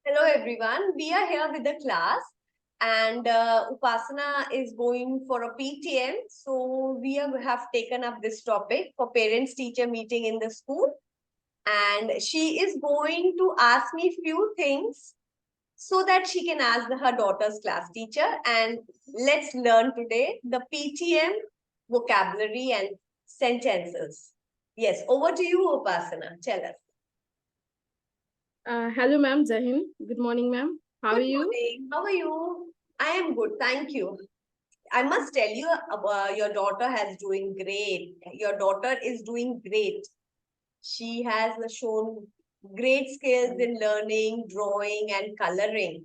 Hello everyone, we are here with the class and Upasana is going for a PTM. So have taken up this topic for parents teacher meeting in the school, and she is going to ask me few things so that she can ask her daughter's class teacher. And let's learn today the PTM vocabulary and sentences. Yes, over to you, Upasana. Tell us. Hello, ma'am. Jahin. Good morning, ma'am. How are Good you? morning. How are you? I am good. Thank you. I must tell you, your daughter has doing great. Your daughter is doing great. She has shown great skills in learning, drawing, and coloring.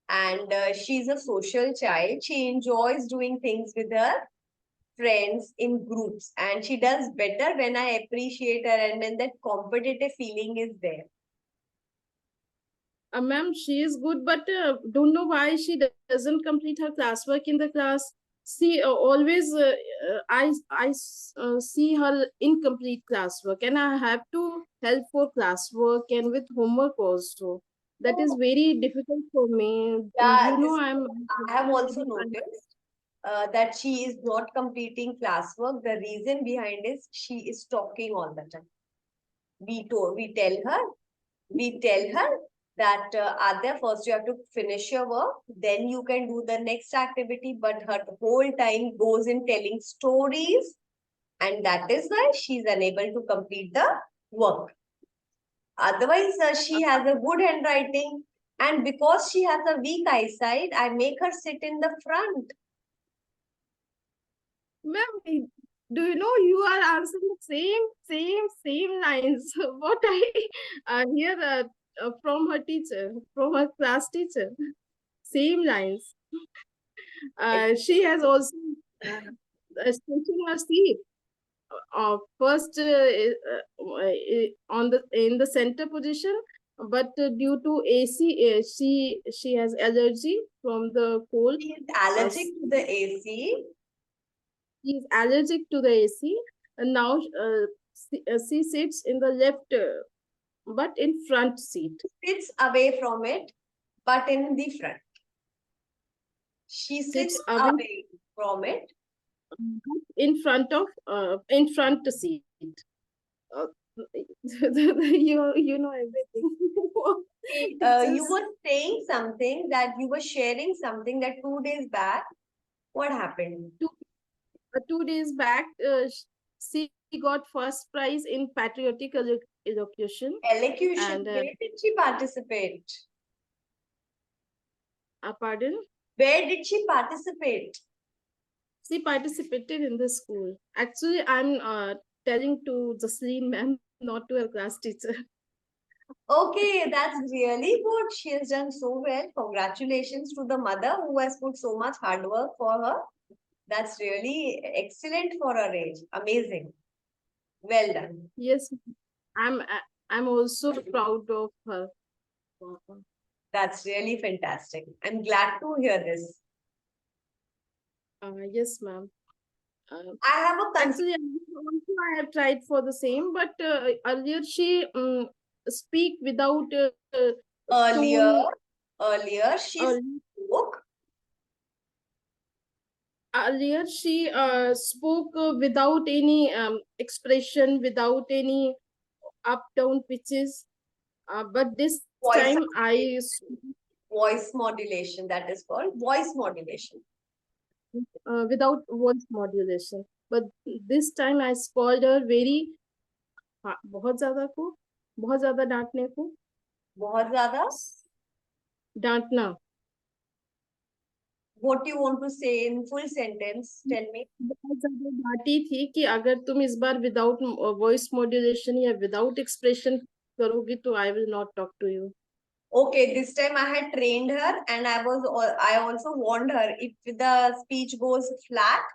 And she's a social child. She enjoys doing things with her friends in groups. And she does better when I appreciate her and when that competitive feeling is there. Ma'am, she is good, but don't know why she doesn't complete her classwork in the class. See, always I see her incomplete classwork, and I have to help for classwork and with homework also. That is Oh, very difficult for me. yeah, You know, I have also noticed that she is not completing classwork. The reason behind is she is talking all the time. We tell her that Adya, first you have to finish your work, then you can do the next activity. But her whole time goes in telling stories, and that is why she's unable to complete the work. Otherwise, she has a good handwriting, and because she has a weak eyesight, I make her sit in the front. Ma'am, do you know you are answering same lines? What I hear from her teacher, from her class teacher, same lines. She has also taken her seat. First on the in the center position, but due to AC, she has allergy from the cold. She is allergic to the AC. She is allergic to the AC, and now she sits in the left, but in front seat. Sits away from it, but in the front. She sits Sits away away from it. in front seat. Uh, you know everything. You Teachers. were saying something that you were sharing something that 2 days back. What happened? 2 days back, she got first prize in patriotic elocution, Elocution. and Where did she participate? pardon, Where did she participate? she participated in the school. Actually, I'm telling to Jasleen ma'am, not to her class teacher. Okay, that's really good. She has done so well. Congratulations to the mother who has put so much hard work for her. That's really excellent for her age. Amazing. Well done. Yes, I'm I'm also proud of her. That's really fantastic. I'm glad to hear this. Yes, ma'am. I have a concern. Actually, also I have tried for the same, but earlier she speak without Earlier, tone. earlier she Uh, spoke. Earlier she spoke without any expression, without any up down pitches. But this Voice time I voice modulation, that is called voice modulation. without voice modulation. But this time I scolded her very बहुत ज्यादा को बहुत ज्यादा डांटने को बहुत ज्यादा. डांटना. What do you want to say in full sentence? Tell me. बहुत ज्यादा डांटी थी कि अगर तुम इस बार विदाउट वॉइस मॉड्यूलेशन या विदाउट एक्सप्रेशन करोगी तो I will not talk to you. Okay, this time I had trained her, and I also warned her, if the speech goes flat,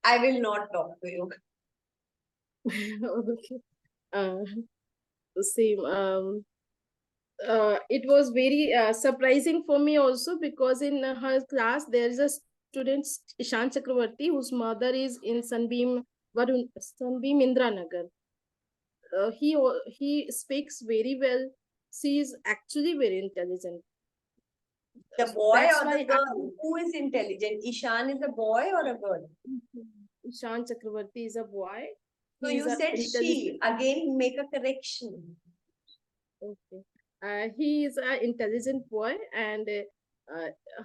I will not talk to you. Okay. Same. It was very surprising for me also, because in her class there is a student, Ishan Chakravarti, whose mother is in Sunbeam Indranagar. He speaks very well. She is actually very intelligent. The boy That's or the why girl? Who is intelligent? Ishan is a boy or a girl? Ishan Chakravarti is a boy. So He is you a said intelligent. she. Again, make a correction. Okay. He is an intelligent boy, and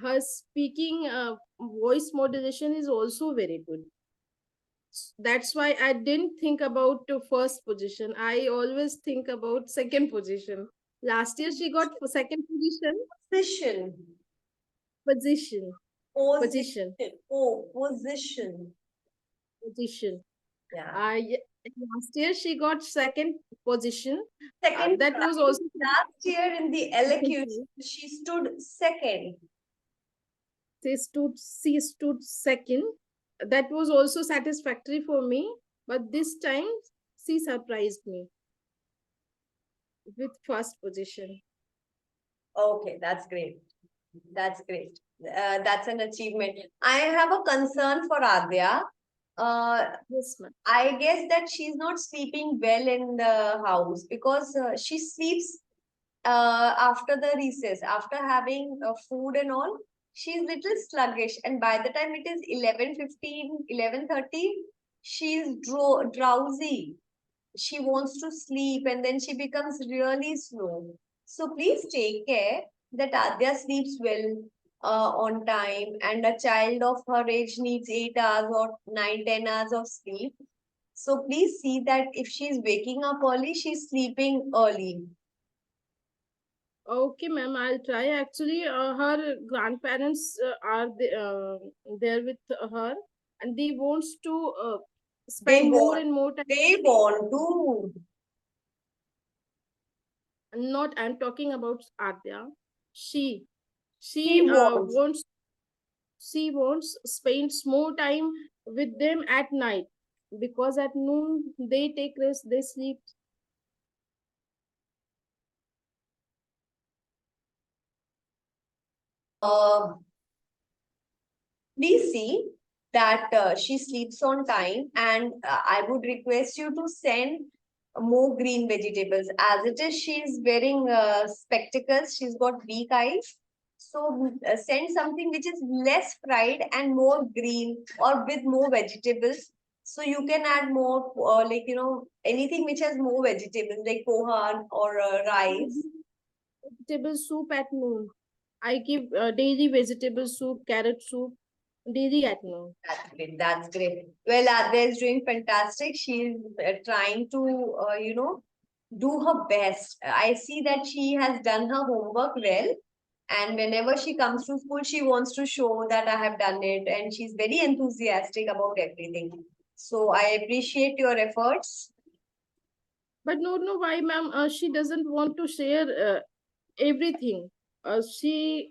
her speaking voice modulation is also very good. That's why I didn't think about the first position. I always think about second position. Last year she got second Position. position, Position. position, Oh, position. position. Yeah. Last year she got second position. Second That was prize. also Last year in the elocution, she stood second. she stood second. That was also satisfactory for me. But this time she surprised me with first position. Okay, that's great. That's great. That's an achievement. I have a concern for Adya. Yes, ma'am. I guess that she's not sleeping well in the house because she sleeps after the recess, after having food and all. She's little sluggish, and by the time it is 11:15, 11:30, she's drowsy. She wants to sleep, and then she becomes really slow. So please take care that Adya sleeps well on time, and a child of her age needs 8 hours or 9, 10 hours of sleep. So please see that if she's waking up early, she's sleeping early. Okay, ma'am, I'll try. Actually, her grandparents there with her, and they wants to They spend more want, and more time. they want to. Not, I'm talking about Adya. She, She she wants. wants, she wants spends more time with them at night, because at noon they take rest, they sleep. Uh, Please see that she sleeps on time, and I would request you to send more green vegetables. As it is, she's wearing spectacles, she's got weak eyes. So send something which is less fried and more green, or with more vegetables. So you can add more, like, anything which has more vegetables, like poha or rice. Vegetable soup at noon. I give daily vegetable soup, carrot soup, daily at noon. That's great. That's great. Well, Adya is doing fantastic. She's trying to, do her best. I see that she has done her homework well. And whenever she comes to school, she wants to show that I have done it. And she's very enthusiastic about everything. So I appreciate your efforts. But no, why, ma'am? She doesn't want to share everything. She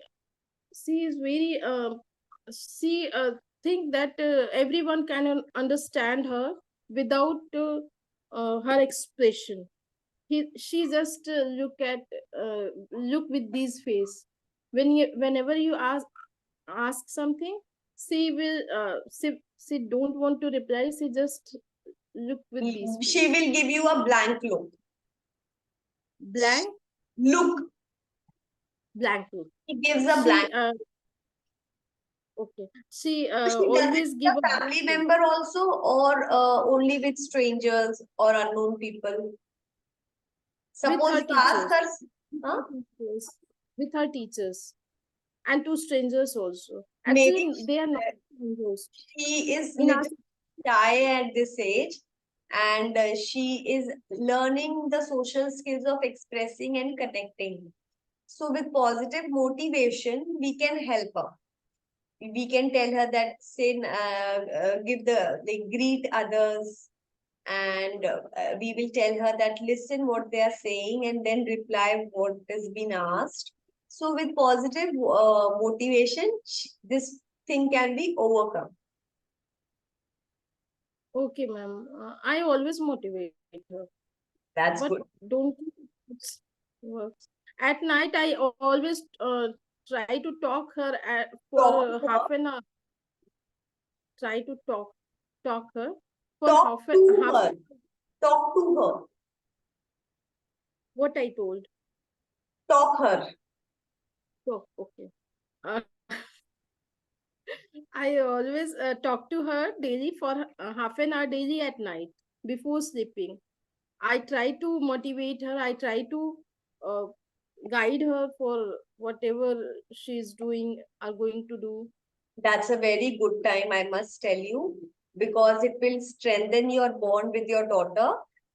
is very she think that everyone can understand her without her expression. She just look with these face. Whenever you ask something, she don't want to reply. She just look with these She face. will give you a blank look. Blank, Look. blank look. She gives a She blank. okay. She She does it always give with a a blank family look. member also, or only with strangers or unknown people. With Suppose her you ask teachers. her, huh? Yes, with her teachers and to strangers also. Maybe Actually, they are not strangers. she is In our little shy at this age, and she is learning the social skills of expressing and connecting. So with positive motivation, we can help her. We can tell her that, say, give the, like, greet others, and we will tell her that listen what they are saying and then reply what has been asked. So with positive motivation, this thing can be overcome. okay, ma'am. I always motivate her, That's but good. don't think it's works. At night, I always try to talk her for Talk to half her. an hour. Try to talk her for Talk to half her. Talk to her. what I told. Talk her. Oh, okay. Uh, I always talk to her daily for half an hour daily at night before sleeping. I try to motivate her. I try to uh, guide her for whatever she's doing or going to do. That's a very good time, I must tell you, because it will strengthen your bond with your daughter.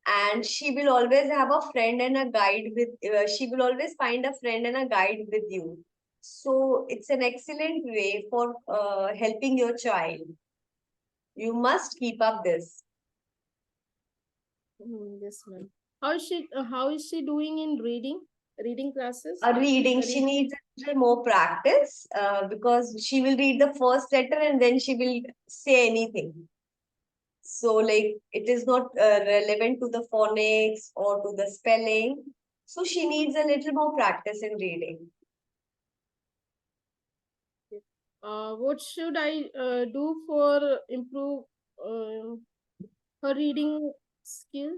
And she will always have a friend and a guide with, she will always find a friend and a guide with you. So it's an excellent way for helping your child. You must keep up this. Yes, ma'am. How is she doing in reading? Reading classes? A reading, she Reading. needs a little more practice because she will read the first letter and then she will say anything. So, like, it is not relevant to the phonics or to the spelling. So, she needs a little more practice in reading. What should I do for improve uh, her reading skill?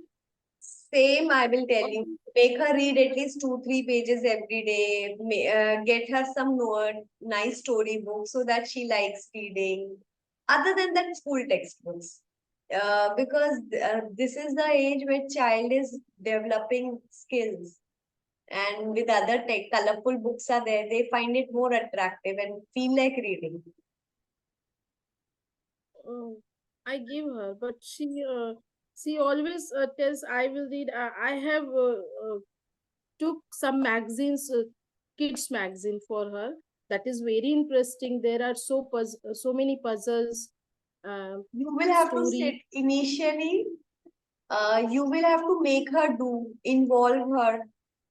Same, I will tell What- you. Make her read at least 2-3 pages every day. Get her some nice story books so that she likes reading. Other than that, school textbooks. Because this is the age where child is developing skills. And with other colorful books are there, they find it more attractive and feel like reading. Uh, I give her, but she always tells I will read. I have took some magazines, kids magazine for her. That is very interesting. There are so many puzzles, You will have to sit story. initially, you will have to make her do, involve her.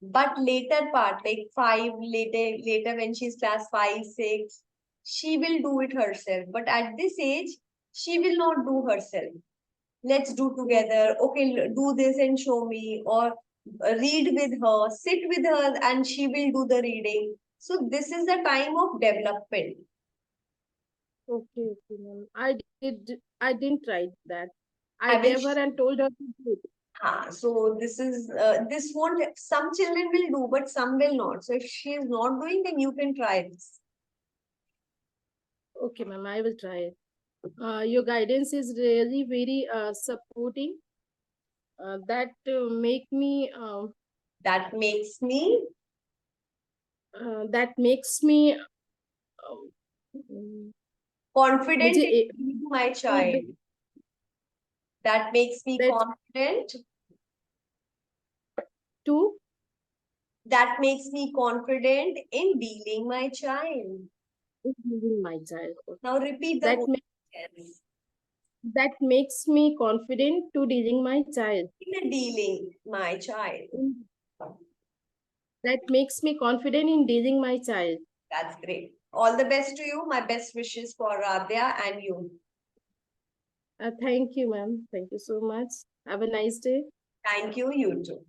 But later part, like later when she's class 5, 6, she will do it herself. But at this age, she will not do herself. Let's do together. Okay, do this and show me, or read with her, sit with her, and she will do the reading. So this is the time of development. Okay, okay, ma'am. I didn't try that. I I will. gave her and told her to do it. So this won't. Some children will do, but some will not. So if she is not doing, then you can try this. Okay, ma'am. I will try it. Your guidance is really very supporting. That That makes me that makes me um, confident मुझे in leading my to child. That makes me that confident. to That makes me confident in dealing my child. including my child. Now repeat the That whole ma- sentence. that makes me confident to dealing my child. In dealing my child. That makes me confident in dealing my child. That's great. All the best to you. My best wishes for Radhya and you. Thank you, ma'am. Thank you so much. Have a nice day. Thank you, you too.